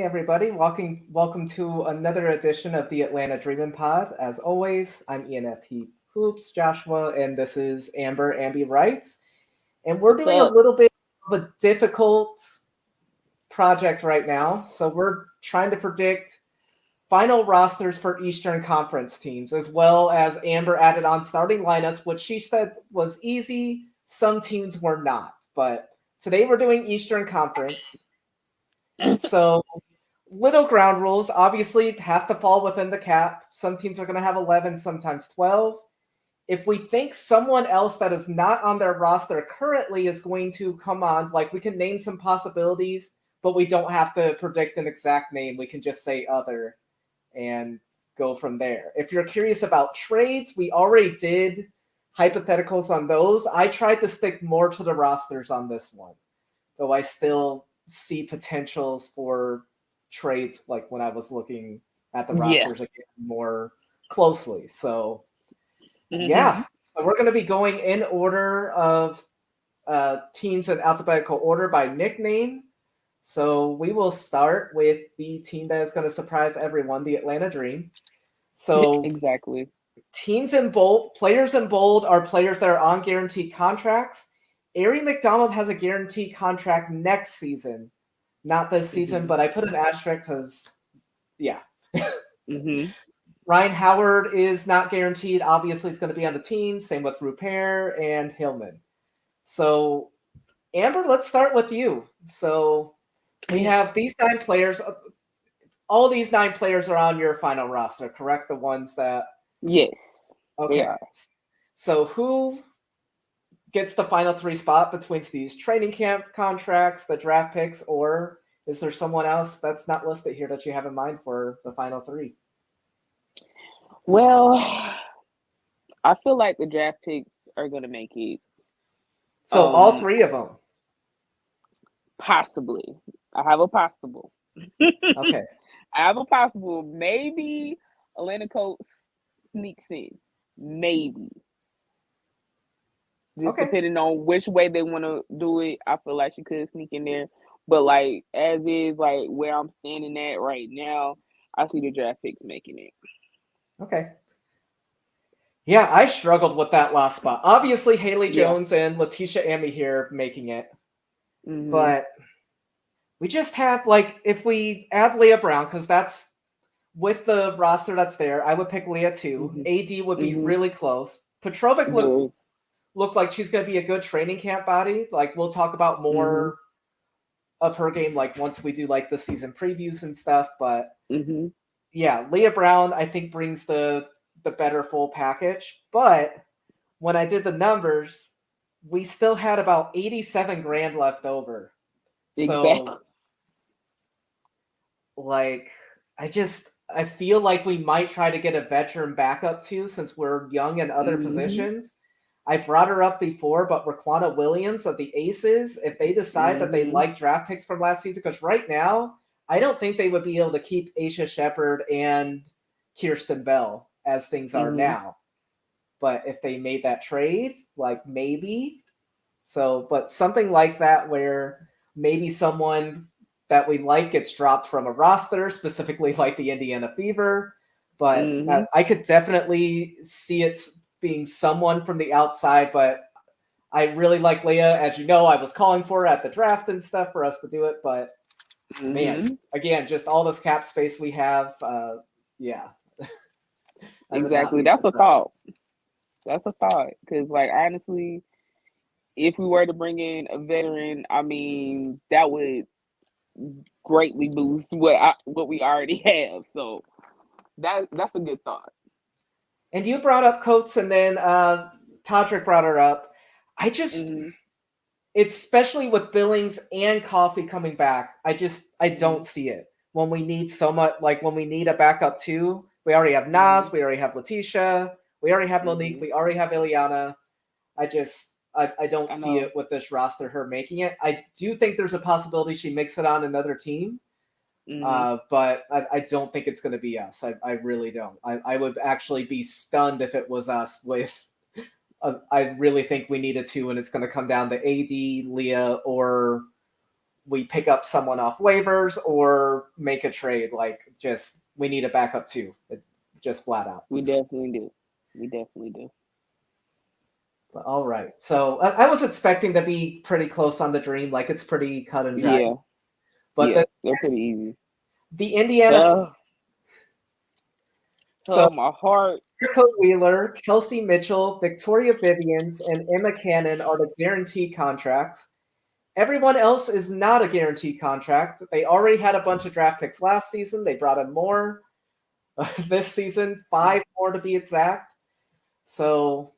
everybody. Welcome to another edition of the Atlanta Dreamin' Pod. As always, I'm ENFP Hoops, Joshua, and this is Amber, AmbeeWrites. And we're What's doing a up? little bit of a difficult project right now. So we're trying to predict final rosters for Eastern Conference teams, as well as Amber added on starting lineups, which she said was easy. Some teams were not. But today we're doing Eastern Conference. So little ground rules obviously have to fall within the cap. Some teams are going to have 11, sometimes 12. If we think someone else that is not on their roster currently is going to come on, like we can name some possibilities, but we don't have to predict an exact name. We can just say other and go from there. If you're curious about trades, we already did hypotheticals on those. I tried to stick more to the rosters on this one, though I still see potentials for trades like when I was looking at the Yeah. rosters again more closely. So hmm yeah, so we're going to be going in order of teams in alphabetical order by nickname. So we will start with the team that is going to surprise everyone, the Atlanta Dream. So Exactly. teams in bold, players in bold are players that are on guaranteed contracts. Ari McDonald has a guaranteed contract next season, not this season, hmm but I put an asterisk because, yeah. hmm Ryan Howard is not guaranteed. Obviously, he's going to be on the team. Same with Rupert and Hillman. So, Amber, let's start with you. So, we have these 9 players. All these 9 players are on your final roster, correct? The ones that. Yes, they Okay. are. So, who gets the final 3 spot between these training camp contracts, the draft picks, or is there someone else that's not listed here that you have in mind for the final 3? Well, I feel like the draft picks are gonna make it. So, all Um, 3 of them. Possibly. I have a possible. I Okay. have a possible. Maybe Atlanta Colts sneaks in. Maybe. Just Okay. depending on which way they want to do it, I feel like she could sneak in there. But like as is, like where I'm standing at right now, I see the draft picks making it. Okay. Yeah, I struggled with that last spot. Obviously, Haley Yeah. Jones and Letitia Amy here making it, Mhm. but we just have like if we add Leah Brown because that's with the roster that's there. I would pick Leah too. Mhm. AD would be Mhm. really close. Petrovic Very. looked like she's going to be a good training camp body. Like we'll talk about Mhm. more of her game like once we do like the season previews and stuff. But Mhm. yeah, Leah Brown I think brings the better full package. But when I did the numbers, we still had about 87 grand left over. Exactly. So like I feel like we might try to get a veteran backup too since we're young in other Mhm. positions. I brought her up before, but Raquana Williams of the Aces, if they decide that they Mhm. like draft picks from last season, because right now, I don't think they would be able to keep Aisha Shepard and Kirsten Bell as things are Mhm. now. But if they made that trade, like maybe. So, but something like that where maybe someone that we like gets dropped from a roster, specifically like the Indiana Fever. But Mhm. I could definitely see it being someone from the outside. But I really like Leah. As you know, I was calling for her at the draft and stuff for us to do it. But man, Mhm. again, just all this cap space we have. Yeah, I would not Exactly. be That's a surprised. thought. That's a thought. Because like honestly, if we were to bring in a veteran, I mean that would greatly boost what we already have. So that's a good thought. And you brought up Coates, and then Todrick brought her up. I just, Mhm. especially with Billings and Coffee coming back, I don't Mhm. see it. When we need so much, like when we need a backup too, we already have Nas, Mhm. we already have Letitia, we already have Monique, Mhm. we already have Ileana. I don't I see know. it with this roster, her making it. I do think there's a possibility she makes it on another team, Mhm. but I don't think it's going to be us. I really don't. I would actually be stunned if it was us with I really think we need a 2, and it's going to come down to AD, Leah, or we pick up someone off waivers or make a trade. Like, just we need a backup too. Just flat out. We definitely do. We definitely do. All right. So I was expecting to be pretty close on the dream. Like, it's pretty cut and dry. Yeah. But they're pretty easy. The Indiana. So my heart. Erica Wheeler, Kelsey Mitchell, Victoria Vivians, and Emma Cannon are the guaranteed contracts. Everyone else is not a guaranteed contract. They already had a bunch of draft picks last season. They brought in more this season, 5 more to be exact. So,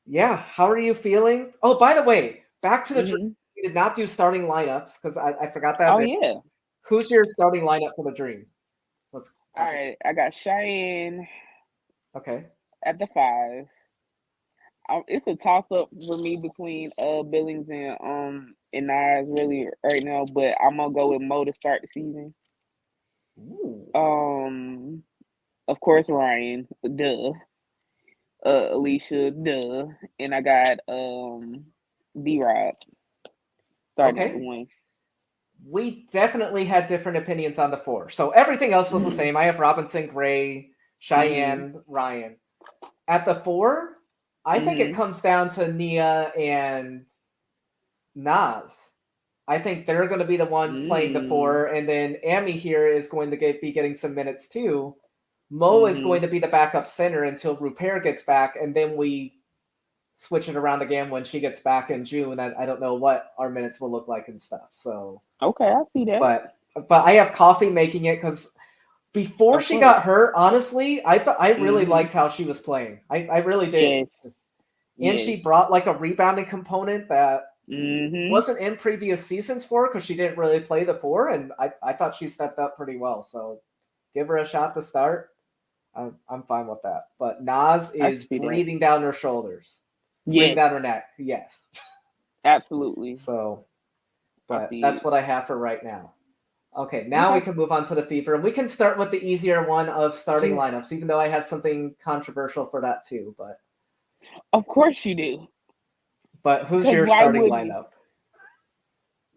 yeah, how are you feeling? Oh, by the way, back to the dream. We did not do starting lineups because I forgot that. Oh, yeah. Who's your starting lineup for the dream? All right, I got Cheyenne. Okay. At the 5. It's a toss up for me between Billings and Nas really right now, but I'm gonna go with Mo to start the season. Ooh. Of course Ryan, duh. Alicia, duh, and I got D-Rod starting at the 1. We definitely had different opinions on the 4. So everything else was the same. I have Robinson, Gray, Cheyenne, Ryan. At the 4, I think it comes down to Nia and Nas. I think they're going to be the ones playing the 4, and then Amy here is going to be getting some minutes too. Mo is going to be the backup center until Rupert gets back, and then we switch it around again when she gets back in June. I don't know what our minutes will look like and stuff. So okay, I see that. But I have Coffee making it because before she got hurt, honestly, I really liked how she was playing. I really did. Yes. And she brought like a rebounding component that wasn't in previous seasons for her because she didn't really play the 4, and I thought she stepped up pretty well. So give her a shot to start. I'm fine with that. But Nas is breathing down her shoulders. Breathing down her neck. Yes. Absolutely. So, but that's what I have for right now. Okay, now we can move on to the Fever, and we can start with the easier one of starting lineups, even though I have something controversial for that too. But of course you do. But who's your starting lineup?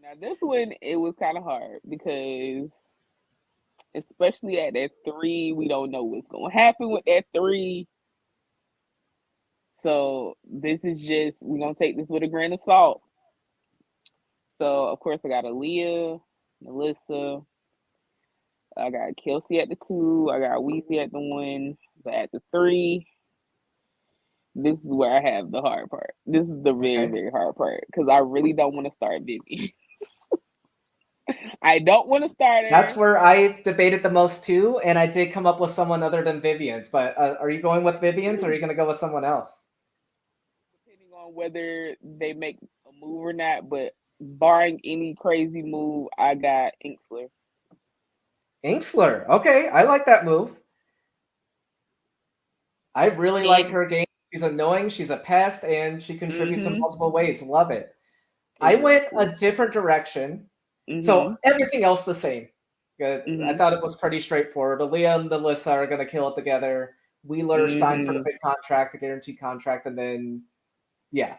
Now this one, it was kind of hard because, especially at that 3, we don't know what's going to happen with that 3. So this is just, we're going to take this with a grain of salt. So, of course, I got Aaliyah, Melissa. I got Kelsey at the 2. I got Weezy at the 1. But at the 3, this is where I have the hard part. This is the very, very hard part because I really don't want to start Vivi. I don't want to start her. That's where I debated the most too, and I did come up with someone other than Vivian's. But are you going with Vivian's, or are you going to go with someone else? Depending on whether they make a move or not, but barring any crazy move, I got Inksler. Inksler, okay, I like that move. I really like her game. She's annoying, she's a pest, and she contributes in multiple ways. Love it. I went a different direction. So everything else the same. Good. I thought it was pretty straightforward. Aaliyah and Alyssa are going to kill it together. Wheeler signed for the big contract, the guaranteed contract, and then, yeah.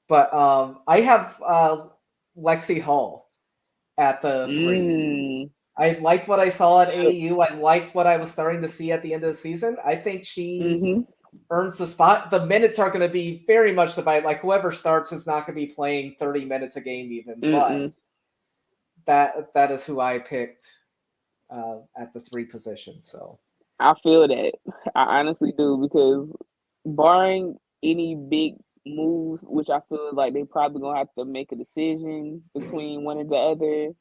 But I have Lexi Hall at the 3. I liked what I saw at AAU. I liked what I was starting to see at the end of the season. I think she earns the spot. The minutes are going to be very much divided. Like, whoever starts is not going to be playing 30 minutes a game even. But that is who I picked at the 3 position. So I feel that. I honestly do, because barring any big moves, which I feel like they probably going to have to make a decision between one or the other,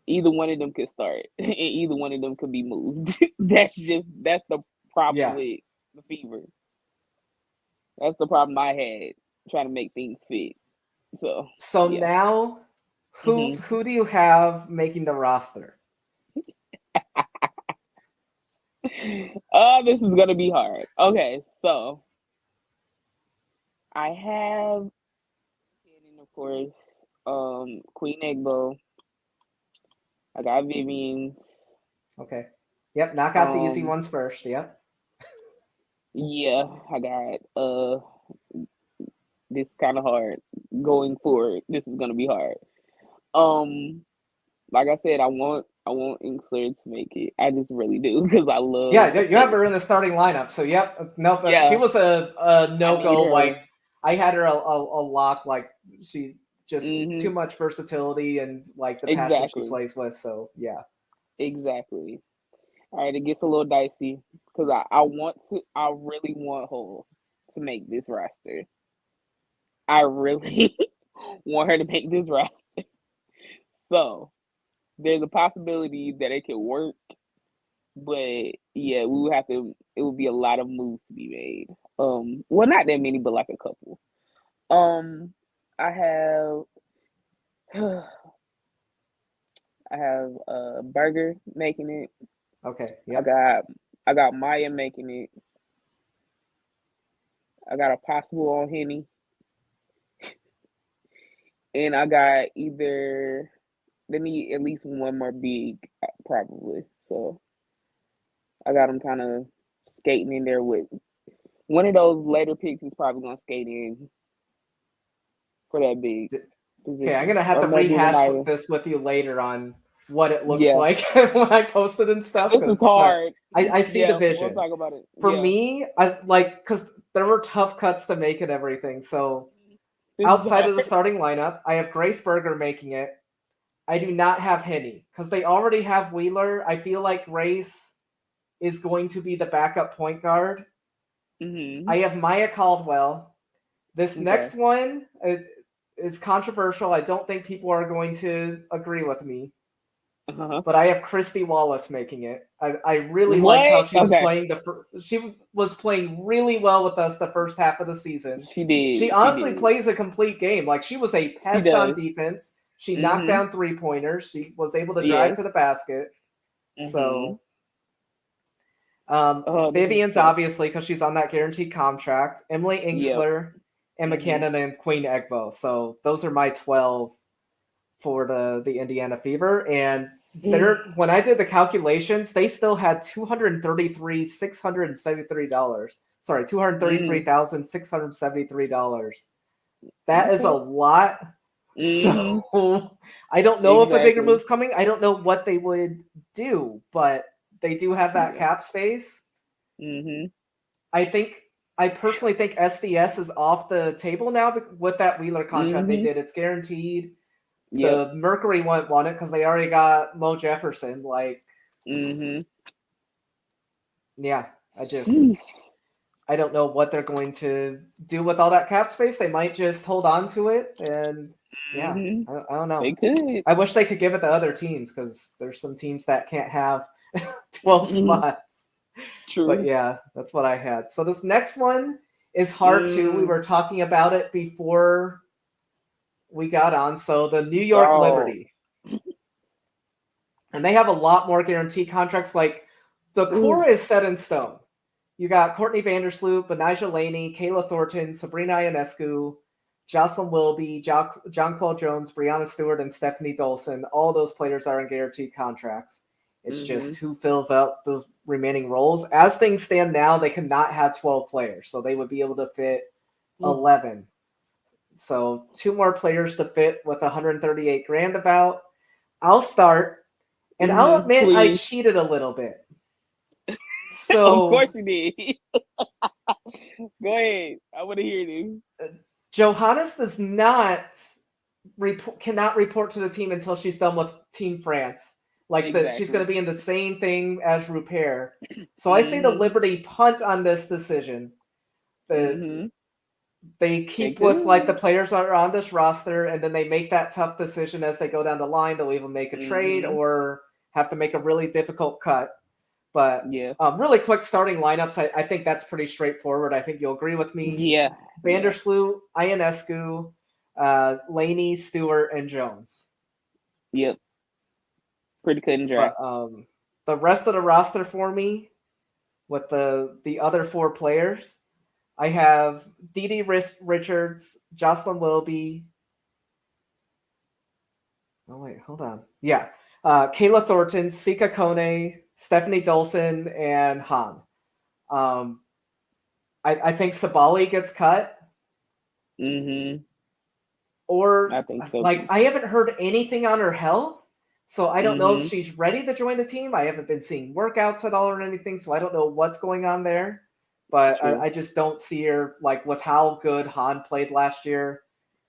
either one of them could start and either one of them could be moved. That's the problem with the Fever. That's the problem I had trying to make things fit. So now, who do you have making the roster? Oh, this is gonna be hard. Okay, so I have, of course, Queen Egbo. I got Vivian. Okay. Yep, knock out the easy ones first. Yep. Yeah, I got this is kind of hard going forward. This is gonna be hard. Like I said, I want Inkster to make it. I just really do because I love. Yeah, you have her in the starting lineup. So yep, no, but Yeah. she was a no go. her. Like I had her a lock. Like she just Mhm. too much versatility and like the passion she Exactly. plays with. So yeah. Exactly. All right, it gets a little dicey because I really want Hole to make this roster. I really want her to make this roster. So there's a possibility that it could work, but yeah, we would have to. It would be a lot of moves to be made. Well, not that many, but like a couple. I have I have Burger making it. Okay. Yep. I got Maya making it. I got a possible on Henny. And I got they need at least one more big, probably. So I got them kind of skating in there with one of those later picks is probably going to skate in for that big position. Okay, I'm gonna have to rehash this with you later on what it looks like when I post it and stuff. This is hard. I see the vision. We'll talk about it. For me, I like because there were tough cuts to make and everything. So outside of the starting lineup, I have Grace Berger making it. I do not have Henny because they already have Wheeler. I feel like Grace is going to be the backup point guard. Mm-hmm. I have Maya Caldwell. This next one is controversial. I don't think people are going to agree with me. But I have Christy Wallace making it. I really liked how she was playing. She was playing really well with us the first half of the season. She did. She honestly plays a complete game. Like she was a pest on defense. She knocked down 3-pointers. She was able to drive to the basket. So Vivian's obviously because she's on that guaranteed contract. Emily Inkster, Emma Cannon, and Queen Egbo. So those are my 12 for the Indiana Fever. And when I did the calculations, they still had $233,673. Sorry, $233,673. That is a lot. So I don't know if a bigger move's coming. I don't know what they would do, but they do have that cap space. I personally think SDS is off the table now with that Wheeler contract they did. It's guaranteed. The Mercury won it because they already got Mo Jefferson. Like, yeah, I don't know what they're going to do with all that cap space. They might just hold on to it, and I don't know. They could. I wish they could give it to other teams because there's some teams that can't have 12 spots. True. But yeah, that's what I had. So this next one is hard too. We were talking about it before we got on. So the New York Liberty. And they have a lot more guaranteed contracts. Like the core is set in stone. You got Courtney Vandersloot, Benijah Laney, Kayla Thornton, Sabrina Ionescu, Jocelyn Wilby, John Paul Jones, Brianna Stewart, and Stephanie Dolson. All those players are in guaranteed contracts. It's just who fills up those remaining roles. As things stand now, they cannot have 12 players. So they would be able to fit 11. So 2 more players to fit with $138,000 about. I'll start, and I'll admit I cheated a little bit. So of course you did. Go ahead. I want to hear this. Johannes does not cannot report to the team until she's done with Team France. Like she's going to be in the same thing as Rupert. So I say the Liberty punt on this decision. They keep with like the players that are on this roster, and then they make that tough decision as they go down the line. They'll either make a trade or have to make a really difficult cut. But really quick starting lineups, I think that's pretty straightforward. I think you'll agree with me. Yeah. Vandersloot, Ionescu, Laney, Stewart, and Jones. Yep. Pretty cut and dry. But, the rest of the roster for me, with the other 4 players, I have Dee Richards, Jocelyn Wilby. Oh, wait, hold on. Yeah. Kayla Thornton, Sika Kone, Stephanie Dolson, and Han. I think Sabali gets cut. Mm-hmm. Or I think so like too. I haven't heard anything on her health, so I don't know if Mm-hmm. she's ready to join the team. I haven't been seeing workouts at all or anything, so I don't know what's going on there. But True. I just don't see her like with how good Han played last year.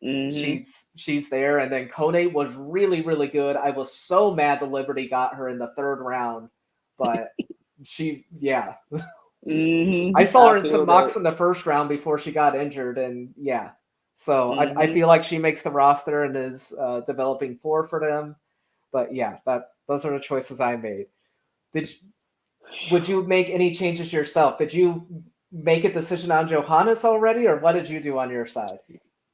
Mm-hmm. She's there, and then Kone was really good. I was so mad the Liberty got her in the third round, but yeah. I Mm-hmm. saw I her in some feel that. mocks in the first round before she got injured, and yeah. So I Mm-hmm. feel like she makes the roster and is developing four for them. But yeah, those are the choices I made. Would you make any changes yourself? Did you make a decision on Johannes already, or what did you do on your side?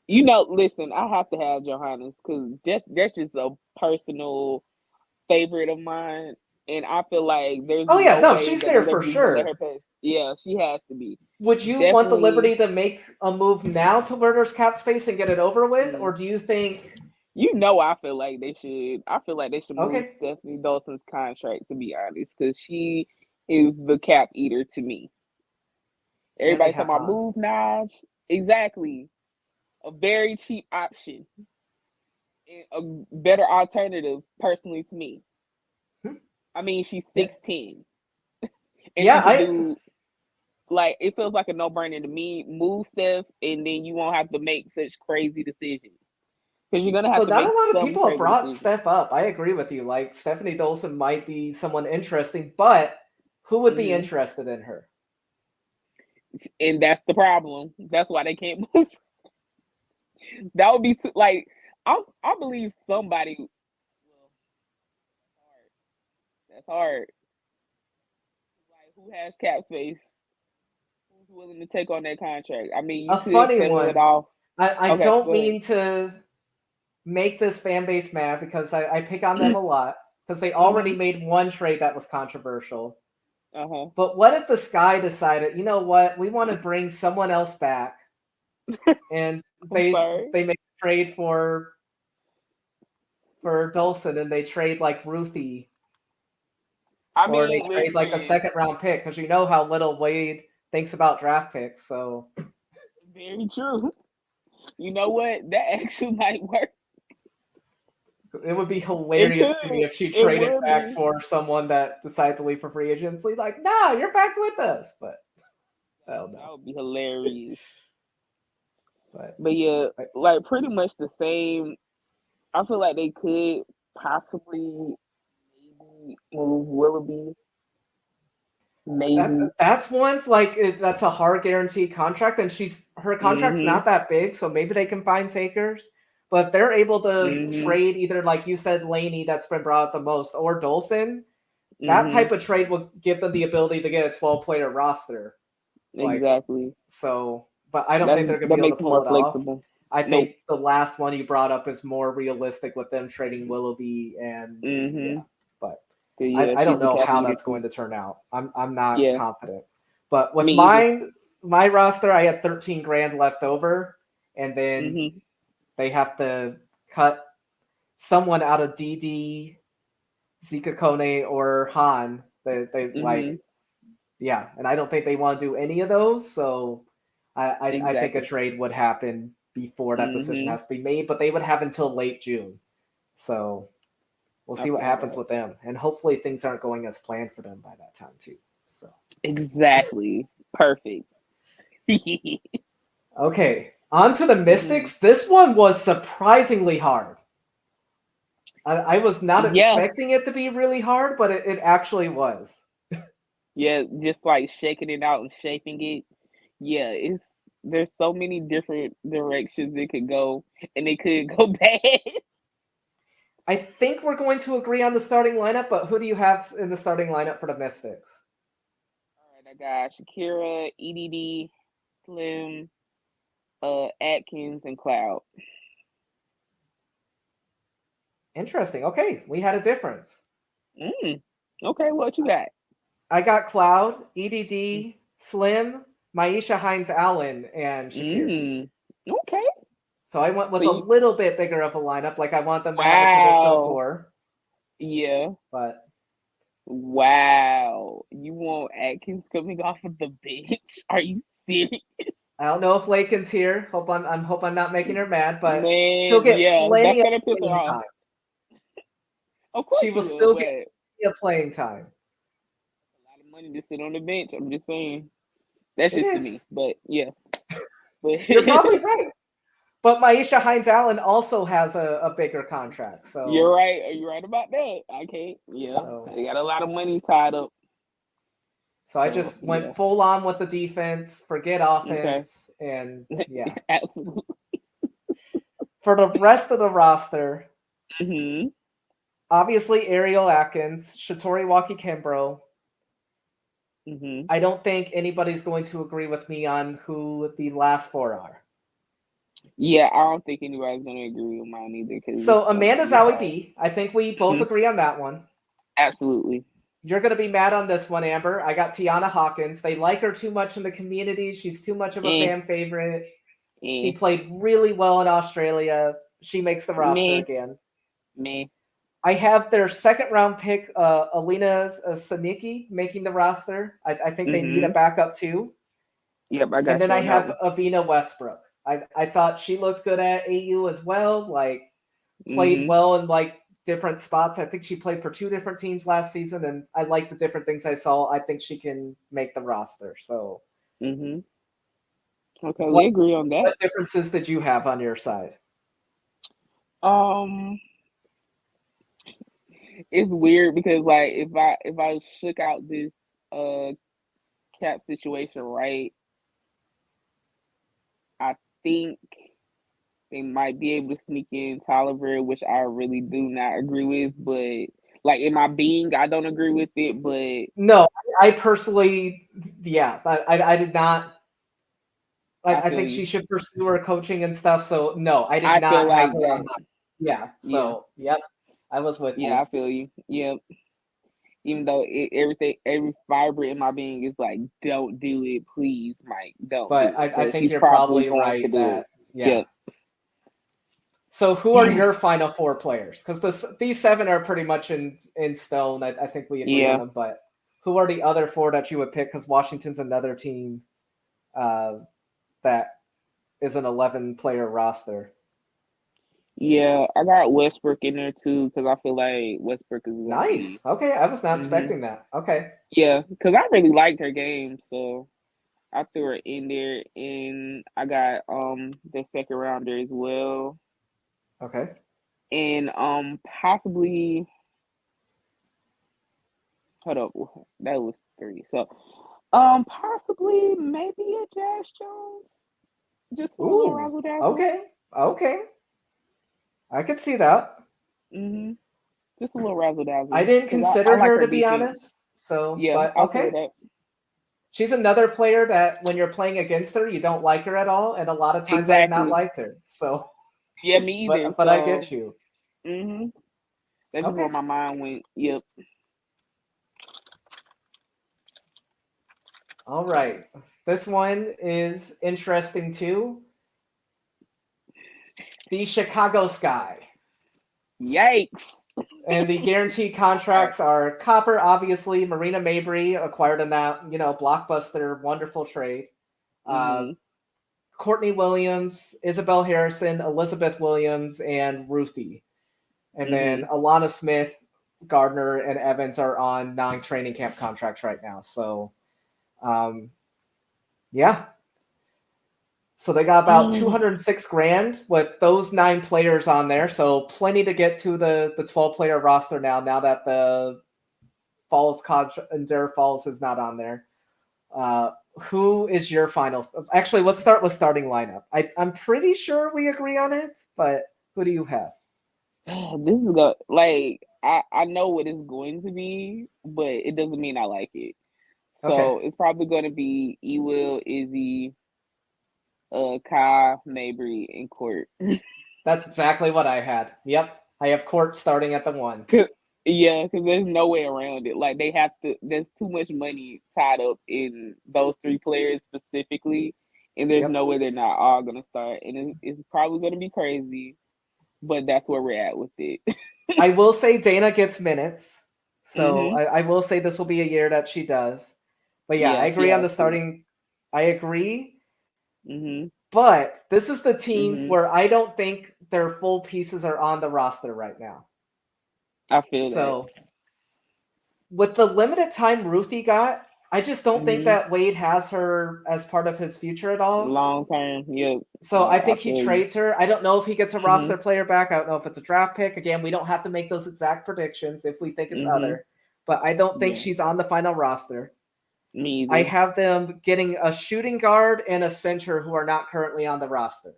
Listen, I have to have Johannes because that's just a personal favorite of mine, and I feel like there's Oh yeah, no no, way she's that the there for Liberty's gonna let her sure. pass. Yeah, she has to be. Would you want the Definitely. Liberty to make a move now to where there's cap space and get it over with, or Mm, do you think? I feel like they should. I feel like they should move Okay, Stephanie Dawson's contract, to be honest, because she is the cap eater to me. and they Everybody's talking have about Han. move Naj. Exactly. A very cheap option. A better alternative, personally, to me. Hmm. I mean, she's Yeah, 6'10", and yeah. she could do, like, it feels like a no-brainer to me. Move Steph, and then you won't have to make such crazy decisions. Because you're going to So have to not a make lot of some people have crazy brought decisions. Steph up. I agree with you. Like Stephanie Dolson might be someone interesting, but who would be Hmm. interested in her? And that's the problem. That's why they can't move. That would be too, like, I believe somebody. Well, that's hard. Like, who has cap space? Who's willing to take on that contract? I mean, you A could funny settle it one. off. I Okay, don't go ahead. mean to make this fan base mad because I pick on them a lot because they already Mm-hmm. made one trade that was controversial. Uh-huh. But what if the Sky decided, you know what, we want to bring someone else back, and I'm they sorry. they make a trade for Dolson, and they trade like Ruthie, I or they mean, trade like a listen, second round pick because you know how little Wade thinks about draft picks. So very true. You know what? That actually might work. it would be It hilarious could. to me if she It traded would back be. for someone that decided to leave for free agency. Like, nah, you're back with us. But hell That no. would be hilarious. But But yeah, I, like pretty much the same. I feel like they could possibly maybe move Willoughby. Maybe. that's one's like that's a hard guaranteed contract, and her contract's Mm-hmm. not that big, so maybe they can find takers. But if they're able to Mm-hmm. trade either, like you said, Laney, that's been brought up the most, or Dolson, that Mm-hmm. type of trade will give them the ability to get a 12-player roster. Like, Exactly. so, but I don't think they're going to That be able makes to it pull more it off. flexible. I Nope. think the last one you brought up is more realistic with them trading Willoughby, and Mm-hmm. yeah, but But yeah, I she's don't the know cap how eater that's too. going to turn out. I'm not Yeah. confident. But with Me either. my roster, I had 13 grand left over, and then Mm-hmm. they have to cut someone out of DD, Zika Kone, or Han. They like, Mm-hmm. yeah, and I don't think they want to do any of those. So I think a Exactly. trade would happen before that decision Mm-hmm. has to be made, but they would have until late June. So we'll I see what feel happens that. with them, and hopefully things aren't going as planned for them by that time too. So Exactly. Perfect. okay, on to the Mm-hmm. Mystics. This one was surprisingly hard. I was not Yeah. expecting it to be really hard, but it actually was. Yeah. Just like shaking it out and shaping it. Yeah. There's so many different directions it could go, and it could go bad. I think we're going to agree on the starting lineup, but who do you have in the starting lineup for the Mystics? All right. I got Shakira, EDD, Slim, Atkins, and Cloud. Interesting. Okay, we had a difference. Mm. Okay. What you got? I got Cloud, EDD, Slim, Maisha Hines Allen, and Shakiri. Mm. Okay. So I went So with a you. little bit bigger of a lineup. Like I want them to have a traditional Wow. four, Yeah. but Wow. You want Atkins coming off of the bench? Are you serious? I don't know if Lakin's here. Hope I'm not making her mad, but she'll Man, get yeah, that's plenty of gonna piss her playing off. time. Of course She you will will, still but get a plenty of playing time. lot of money to sit on the bench. I'm just saying. That's It just to me. is. But yeah. But You're probably right. But Maisha Hines-Allen also has a bigger contract. So you're right. You're right about that. I can't. Yeah. so, They got a lot of money tied up. so I So just yeah. went full on with the defense, forget Okay. offense, and yeah. Absolutely. For the rest of the roster, Mm-hmm. obviously Ariel Atkins, Shatori Waki-Kimbrough. Mm-hmm. I don't think anybody's going to agree with me on who the last four are. Yeah, I don't think anybody's gonna agree with mine either because So it's Amanda really Zowie hard. B, I think we both Mhm. agree on that one. Absolutely. You're going to be mad on this one, Amber. I got Tiana Hawkins. They like her too much in the community. She's too much of a fan favorite. She played really well in Australia. She makes the roster again. Me. I have their second round pick, Alina Saniki, making the roster. I think they need a backup too. Yep, I got And then you I on that have one. Avina Westbrook. I thought she looked good at AU as well. Like played Mm-hmm. well in like different spots. I think she played for two different teams last season, and I like the different things I saw. I think she can make the roster. So, Mm-hmm. Okay, what we agree on that. what differences did you have on your side? It's weird because like if I shook out this cap situation right, I think they might be able to sneak in Tolliver, which I really do not agree with. But like in my being, I don't agree with it. But No, I personally, yeah, I did not. I I feel think you. she should pursue her coaching and stuff. So no, I did I feel not have like her on that. my. Yeah. Yeah, So yep, I was with yeah, you. I feel you. Yeah. Even though every fiber in my being is like, don't do it, please, Mike, don't do But it. I But think he's you're probably probably going to right do it. that yeah. Yep. So who are your final four players? Because these seven are pretty much in stone. I think we agree on Yeah. them. But who are the other four that you would pick? Because Washington's another team that is an 11-player roster. Yeah, I got Westbrook in there too because I feel like Westbrook is going to Nice. be. Okay, I was not Mm-hmm. expecting that. Okay. Yeah, because I really liked her game, so I threw her in there, and I got the second rounder as well, Okay. and possibly hold up, that was three. So possibly maybe a Jazz Jones just for a little Ooh. razzle dazzle. Okay. Okay. I could see that. Mm-hmm. Just a little razzle I dazzle didn't because I consider like her her to be defense. honest. So, Yeah, but I feel okay. that. She's another player that when you're playing against her, you don't like her at all. And a lot of times I have not Exactly. liked her. So, Yeah, me either. but I So, get you. that's just where Okay. my mind went. Yep. All right. This one is interesting too. The Chicago Sky. Yikes. And the guaranteed contracts are Copper, obviously, Marina Mabry acquired in that, blockbuster, wonderful trade. Mm-hmm. Courtney Williams, Isabel Harrison, Elizabeth Williams, and Ruthie. And then Mm-hmm. Alana Smith, Gardner, and Evans are on non-training camp contracts right now. So, yeah. So they got about 206 grand with those 9 players on there. So plenty to get to the 12-player roster now that the Falls Endure Falls is not on there. Who is your final? Actually, let's start with starting lineup. I'm pretty sure we agree on it, but who do you have? This is like I know what it's going to be, but it doesn't mean I like it. Okay. So it's probably going to be Ewell, Izzy, Kai, Mabry, and Court. That's exactly what I had. Yep. I have Court starting at the 1. Yeah, because there's no way around it. Like they have to. There's too much money tied up in those 3 players specifically, and there's Yep. no way they're not all gonna start. And it's probably gonna be crazy, but that's where we're at with it. I will say Dana gets minutes. So Mm-hmm. I will say this will be a year that she does. But yeah, I Yeah, she agree on has the to. starting. I agree. Mhm. But this is the team Mhm. where I don't think their full pieces are on the roster right now. I feel that. So with the limited time Ruthie got, I just don't think Mhm. that Wade has her as part of his future at all. Long term. Yep. So I I think he feel you. trades her. I don't know if he gets a roster Mhm. player back. I don't know if it's a draft pick. Again, we don't have to make those exact predictions if we think it's Mhm. other. But I don't think Yeah. she's on the final roster. Me I either. have them getting a shooting guard and a center who are not currently on the roster.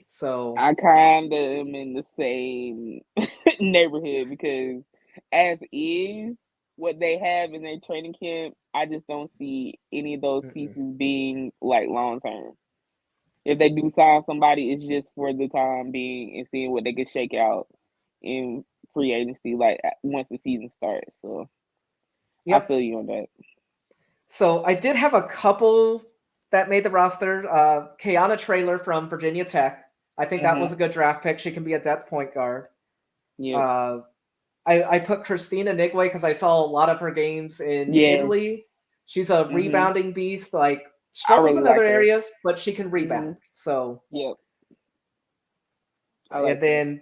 So I kind of am in the same neighborhood because, as is, what they have in their training camp, I just don't see any of those pieces being like long term. If they do sign somebody, it's just for the time being and seeing what they can shake out in free agency, like once the season starts. So I yep. feel you on that. So I did have a couple that made the roster. Kiana Traylor from Virginia Tech. I think that was a good draft pick. She can be a depth point guard. Yep. I put Christina Nigwe because I saw a lot of her games in Yeah. Italy. She's a rebounding beast. Like I struggles really in like other her. areas, but she can rebound. So Yep. I and like then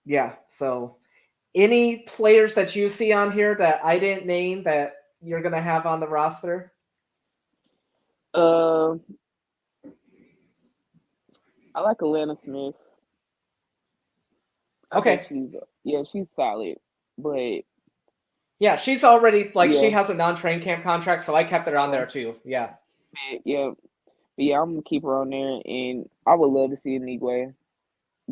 yeah. So any players that you see on here that I didn't name that you're gonna have on the roster? her. I like Atlanta Smith. I think Okay. she's solid. But Yeah, she's already like she yeah, has a non-train camp contract, so I kept her on there too. Yeah. yeah. But yeah, I'm gonna keep her on there, and I would love to see Anigwe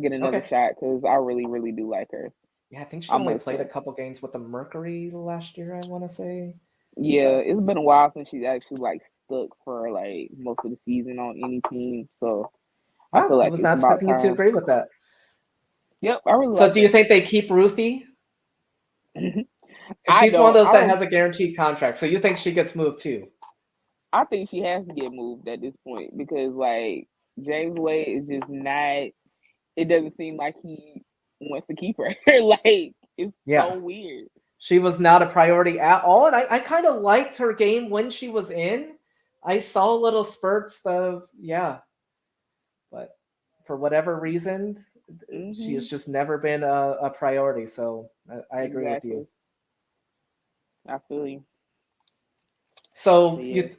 get another Okay. shot because I really, really do like her. Yeah, I think she I only must played a say, couple games with the Mercury last year, I want to say. yeah, But it's been a while since she's actually like stuck for like most of the season on any team. So I feel wow, I like was it's not about expecting you to time. agree with that. Yep, I really So like do you her. think they keep Ruthie? Because I she's one of don't. those I that don't. has a guaranteed contract. So you think she gets moved too? I think she has to get moved at this point because like James Wade is just not. It doesn't seem like he wants to keep her. Like it's Yeah. so weird. She was not a priority at all. And I kind of liked her game when she was in. I saw little spurts of, yeah. But for whatever reason, she has just never been a priority. So I agree with you. Exactly. I feel you. So But yeah. you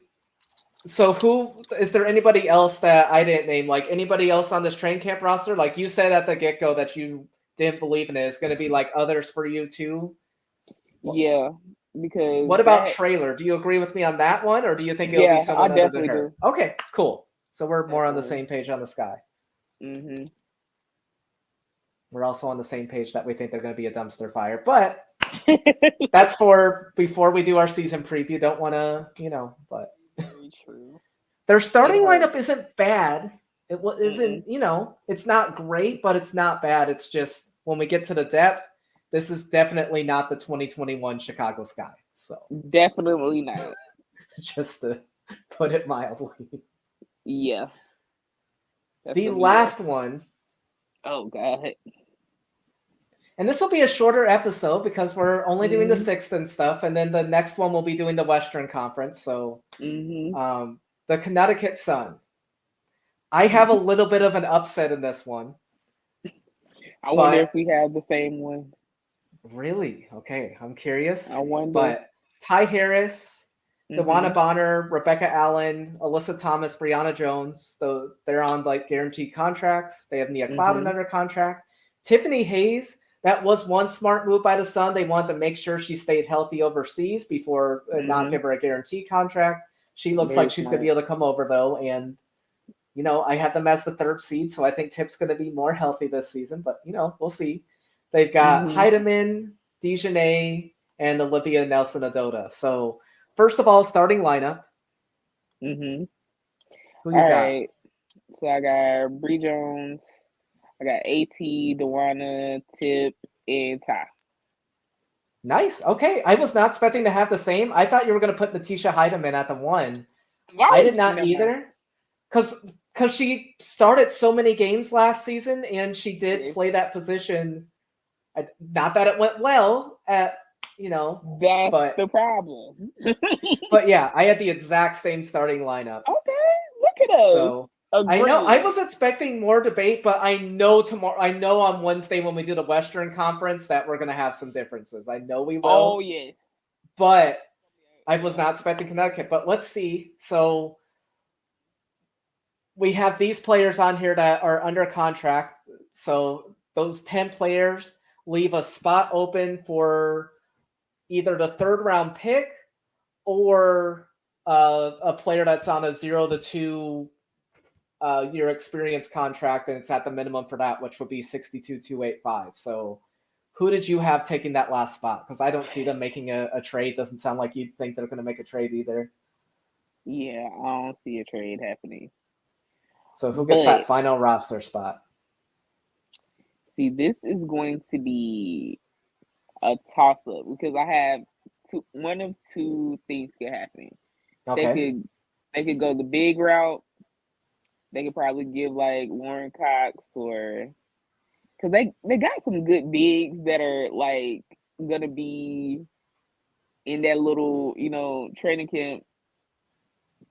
So who is there anybody else that I didn't name? Like anybody else on this train camp roster? Like you said at the get-go that you didn't believe in it. It's going to be like others for you too. Yeah, because What about that. Trailer? Do you agree with me on that one, or do you think it'll be Yeah, I someone other than definitely her? do. Okay, cool. So we're more on the Definitely. same page on the sky. Mhm. We're also on the same page that we think they're going to be a dumpster fire. But that's for before we do our season preview. Don't want to, but Very true. their It starting lineup hurts. isn't bad. It Mm-mm. isn't, it's not great, but it's not bad. It's just when we get to the depth, this is definitely not the 2021 Chicago Sky. So Definitely not. just to put it mildly. Yeah, that's The gonna be rough. last one, Oh God. and this will be a shorter episode because we're only doing the Mhm. sixth and stuff, and then the next one we'll be doing the Western Conference. So Mhm. the Connecticut Sun. I have a little bit of an upset in this one, I wonder if but we have the same one. really? Okay, I'm curious. I wonder. But Ty Harris, DeWanna Mhm. Bonner, Rebecca Allen, Alyssa Thomas, Brianna Jones, though they're on like guaranteed contracts. They have Nia Clouden Mhm. under contract. Tiffany Hayes, that was one smart move by the Sun. They wanted to make sure she stayed healthy overseas before not Mhm. give her a guaranteed contract. She looks Very like she's going to smart. be able to come over though. And, I had them as the third seed, so I think Tip's going to be more healthy this season, but, we'll see. They've got Mhm. Heidemann, Dejanay, and Olivia Nelson-Adota. So, first of all, starting lineup. Mhm. Who you All got? right. So I got Bree Jones. I got AT, Dewana, Tip, and Ty. Nice. Okay. I was not expecting to have the same. I thought you were going to put Natisha Heidemann at the one. Why I would did you? not Never mind. either. Because she started so many games last season and she did Yes. play that position. Not that it went well That's but the problem. but yeah, I had the exact same starting lineup. Okay, look us. So I know I was expecting more debate, but I know on Wednesday when we do the Western Conference that we're going to have some differences. I know we will. Oh, yes. But I was not expecting Connecticut. But let's see. So we have these players on here that are under contract. So those 10 players leave a spot open for either the third round pick or a player that's on a 0 to 2 year experience contract, and it's at the minimum for that, which would be 62,285. So who did you have taking that last spot? Because I don't see them making a trade. Doesn't sound like you'd think they're going to make a trade either. Yeah, I don't see a trade happening. So who gets that final roster spot? See, this is going to be a toss-up because I have one of two things could happen. Okay. They could go the big route. They could probably give like Lauren Cox or because they got some good bigs that are like gonna be in that little training camp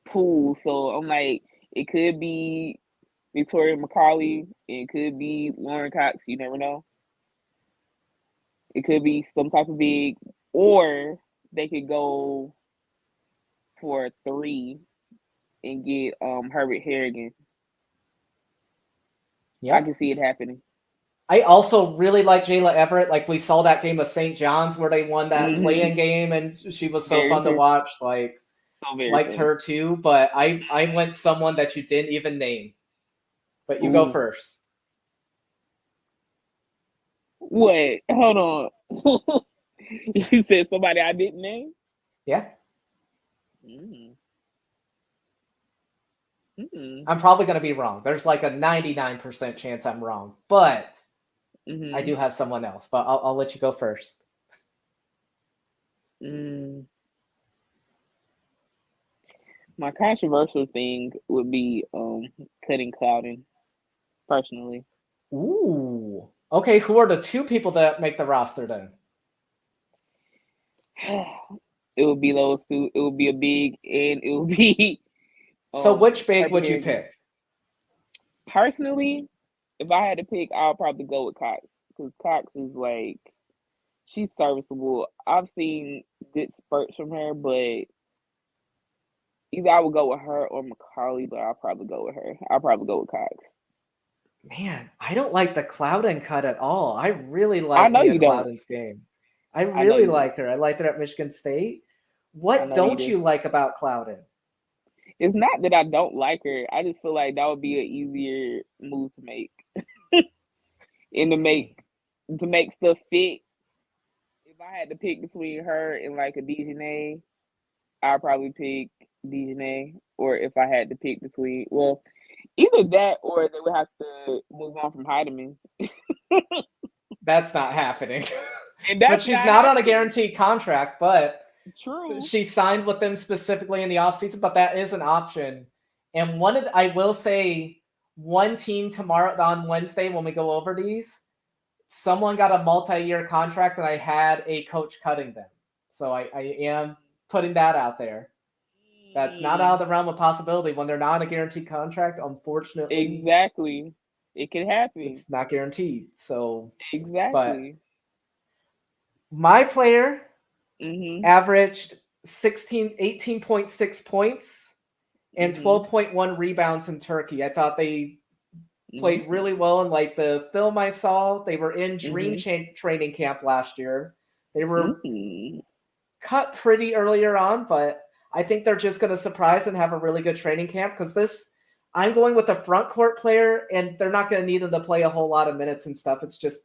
pool. So I'm like, it could be Victoria McCauley. It could be Lauren Cox. You never know. It could be some type of big, or they could go for 3 and get Herbert Harrigan. Yeah, I can see it happening. I also really like Jayla Everett. Like, we saw that game of St. John's where they won that play-in game, and she was so fun to watch. Like, liked her too. But I went someone that you didn't even name. But you go first. Wait, hold on. You said somebody I didn't name? Yeah. I'm probably going to be wrong. There's like a 99% chance I'm wrong, but I do have someone else. But I'll let you go first. My controversial thing would be cutting Clouden, personally. Ooh. Okay, who are the 2 people that make the roster then? It would be those 2. It would be a big, and it would be. So which big would you pick? Personally, if I had to pick, I'll probably go with Cox because Cox is like, she's serviceable. I've seen good spurts from her, but either I would go with her or McCauley, but I'll probably go with her. I'll probably go with Cox. Man, I don't like the Clouden cut at all. I really like Mia Clouden's game. I really like her. I liked her at Michigan State. What don't you like about Clouden? It's not that I don't like her. I just feel like that would be an easier move to make. And to make stuff fit. If I had to pick between her and like a Dejanay, I'd probably pick Dejanay. Or if I had to pick between, well, either that or they would have to move on from Heidemann. That's not happening. But she's not on a guaranteed contract, but true. She signed with them specifically in the offseason, but that is an option. And I will say, one team tomorrow on Wednesday when we go over these, someone got a multi-year contract and I had a coach cutting them. So I am putting that out there. That's not out of the realm of possibility. When they're not on a guaranteed contract, unfortunately. Exactly. It can happen. It's not guaranteed. So exactly. But my player averaged 18.6 points and 12.1 rebounds in Turkey. I thought they played really well in like the film I saw. They were in Dream training camp last year. They were cut pretty earlier on, but I think they're just going to surprise and have a really good training camp because I'm going with a front court player, and they're not going to need them to play a whole lot of minutes and stuff. It's just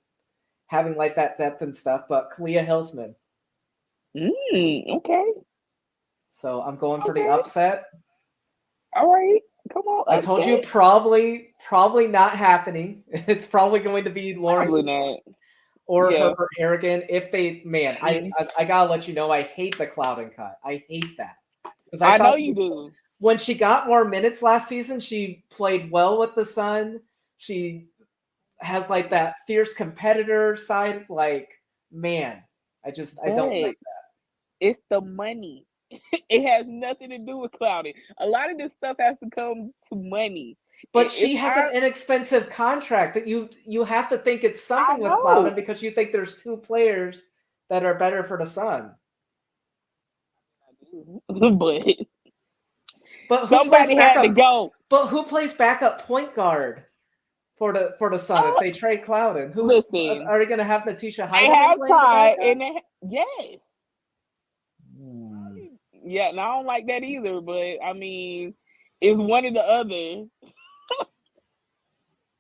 having like that depth and stuff. But Kalia Hillsman. Okay. So I'm going for the upset. All right. Come on. I told you probably not happening. It's probably going to be Lauren or Herbert Harrigan. If they, I gotta let you know, I hate the Clouden cut. I hate that. I know you do. When she got more minutes last season, she played well with the Sun. She has like that fierce competitor side. Like, man, I don't like that. It's the money. It has nothing to do with clouding. A lot of this stuff has to come to money. But she has an inexpensive contract that you have to think it's something with clouding because you think there's two players that are better for the Sun. But who somebody had to go. But who plays backup point guard for the Sun if they trade Clouden? Who listen? Are they going to have Natisha They Haidt? have Ty, and yes. Yeah, and I don't like that either. But I mean, it's one or the other.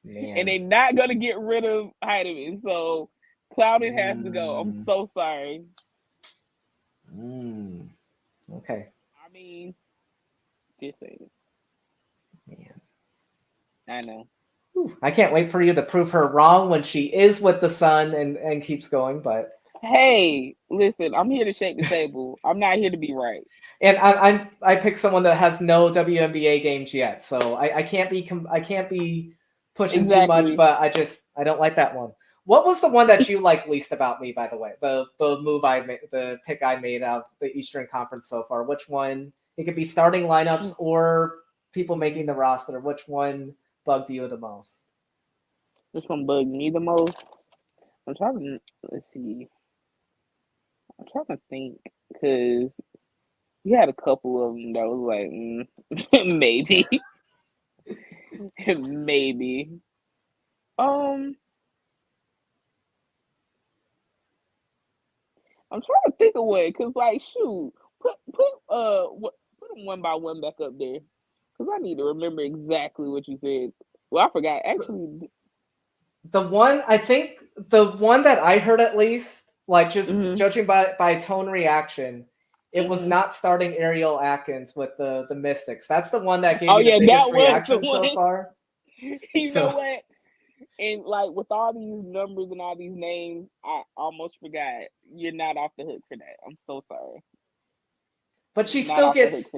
Man. And they're not gonna get rid of Heidemann, so Clouden has to go. I'm so sorry. Okay. I mean, just saying. Man. I know. I can't wait for you to prove her wrong when she is with the Sun and keeps going, but hey, listen, I'm here to shake the table. I'm not here to be right. And I picked someone that has no WNBA games yet, so I can't be pushing too much, but I don't like that one. What was the one that you like least about me, by the way? The move I made, the pick I made out of the Eastern Conference so far. Which one? It could be starting lineups or people making the roster. Which one bugged you the most? Which one bugged me the most? I'm trying to let's see. I'm trying to think because you had a couple of them that was like maybe. Maybe. I'm trying to think of one because, like, shoot, put them one by one back up there because I need to remember exactly what you said. Well, I forgot actually. The one that I heard at least, like just judging by tone reaction, it was not starting Ariel Atkins with the Mystics. That's the one that gave me the biggest reaction so far. You know what? And like with all these numbers and all these names, I almost forgot. You're not off the hook for that. I'm so sorry. But she still gets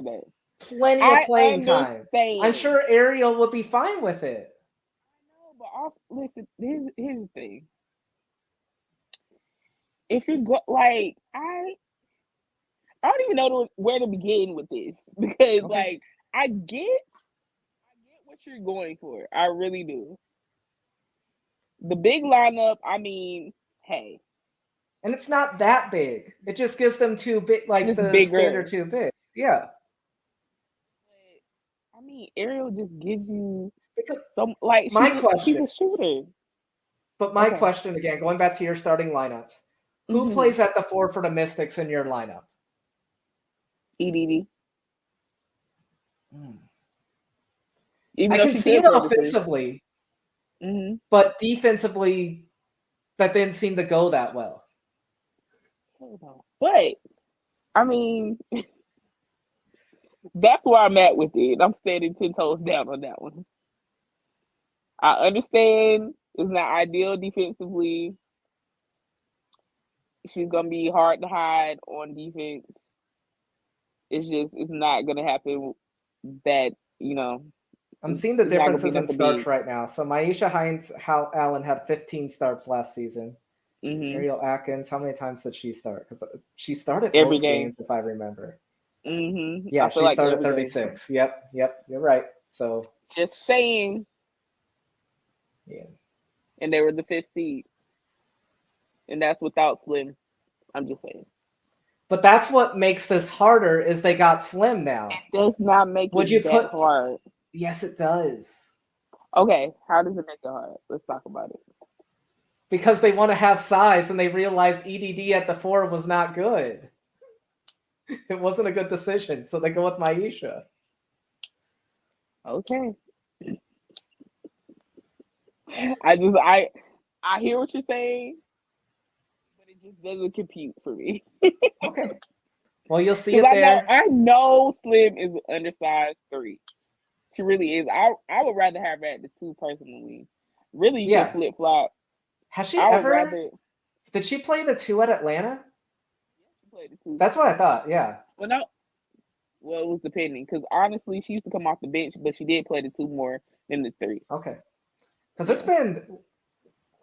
plenty of playing time. I'm sure Ariel would be fine with it. I know, but also listen. Here's the thing. If you go like I don't even know where to begin with this because like I get what you're going for. I really do. The big lineup, I mean, hey. And it's not that big. It just gives them two big, like just the bigger. Standard two bigs. Yeah. But, I mean, Ariel just gives you because some like she's a shooter. But my question again, going back to your starting lineups, who plays at the 4 for the Mystics in your lineup? EDD. I can see it offensively, but defensively, that didn't seem to go that well. But I mean, that's where I'm at with it. I'm standing 10 toes down on that one. I understand it's not ideal defensively. She's gonna be hard to hide on defense. It's not gonna happen that, I'm seeing the differences in starts right now. So Myisha Hines-Allen had 15 starts last season. Ariel Atkins, how many times did she start? Because she started every game. Games, if I remember. Yeah, she started 36. Game. Yep, you're right. So just saying. Yeah. And they were the 5th seed. And that's without Slim. I'm just saying. But that's what makes this harder is they got Slim now. It does not make it hard. Yes, it does. Okay, how does it make it hard? Let's talk about it. Because they want to have size and they realize EDD at the 4 was not good. It wasn't a good decision, so they go with Myisha. Okay. I hear what you're saying, but it just doesn't compute for me. Okay. Well, you'll see it there. I know Slim is undersized 3. She really is. I would rather have her at the 2 personally. Really, you can flip flop. Has she ever? Did she play the 2 at Atlanta? Yeah, she played the 2. That's what I thought. Yeah. Well, no. Well, it was depending because honestly, she used to come off the bench, but she did play the 2 more than the 3. Okay. Because it's been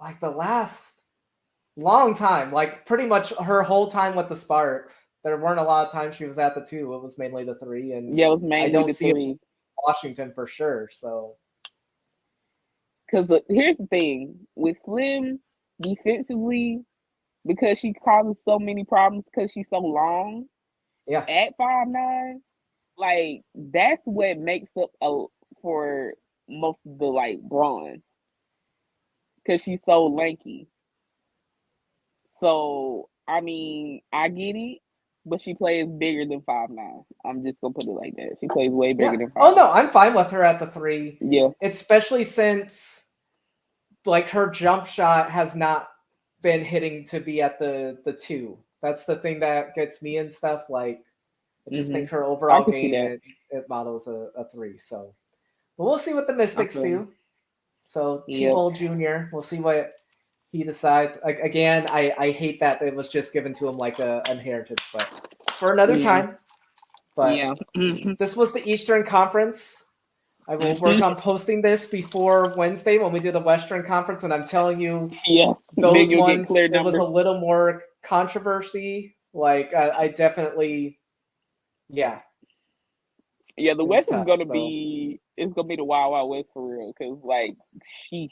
like the last long time, like pretty much her whole time with the Sparks. there weren't a lot of times she was at the 2. It was mainly the 3, and Yeah, it was I mainly don't the see it 3. in Washington for sure. So Because here's the thing with Slim defensively, because she causes so many problems because she's so long yeah, at 5'9", like that's what makes up for most of the like brawn, because she's so lanky. So I mean, I get it, but she plays bigger than 5'9". I'm just gonna put it like that. She plays way bigger yeah. than Oh 5'9". no, I'm fine with her at the 3. Yeah. Especially since like her jump shot has not been hitting to be at the 2. That's the thing that gets me and stuff. Like I just think her I overall can see game that. it models a 3. So, but we'll see what the Mystics Okay. do. So Yep. T-Ball Jr. We'll see what he decides. Like again, I hate that it was just given to him like a inheritance, but for another Yeah. time. But Yeah. this was the Eastern Conference. I will work on posting this before Wednesday when we do the Western Conference, and I'm telling you, Yeah. Then those you'll get ones clear it was numbers. a little more controversy. Like I definitely, yeah. Yeah, the It was West is tough. gonna So be the Wild Wild West for real. Cause like, sheesh,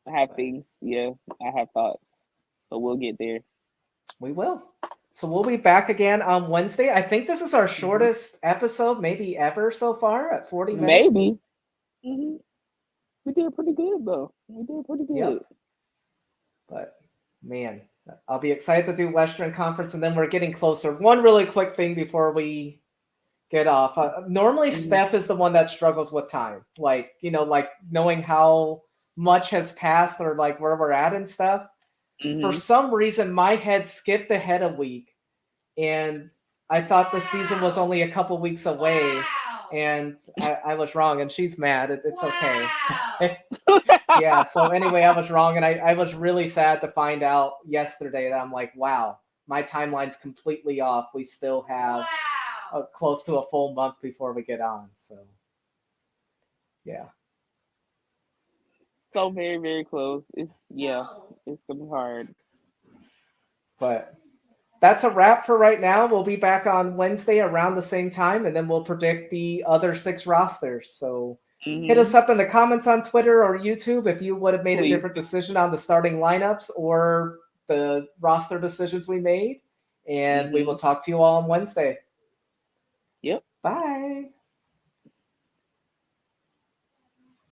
I have things. Yeah, I have thoughts. So we'll get there. we will. So we'll be back again on Wednesday. I think this is our Mm-hmm. shortest episode maybe ever so far at 40 minutes. Maybe. Mm-hmm. We did pretty good though. We did pretty good. Yep. But man, I'll be excited to do Western Conference, and then we're getting closer. One really quick thing before we get off. Normally, Steph is the one that struggles with time, like like knowing how much has passed or like where we're at and stuff. For some reason, my head skipped ahead a week, and I thought the season was only a couple weeks away, and I was wrong, and she's mad. It's okay. Yeah, so anyway, I was wrong, and I was really sad to find out yesterday that I'm like, wow, my timeline's completely off. We still have close to a full month before we get on. So, yeah. So very, very close. It's gonna be hard. But that's a wrap for right now. We'll be back on Wednesday around the same time, and then we'll predict the other 6 rosters. So hit us up in the comments on Twitter or YouTube if you would have made a different decision on the starting lineups or the roster decisions we made. And we will talk to you all on Wednesday. Yep. Bye.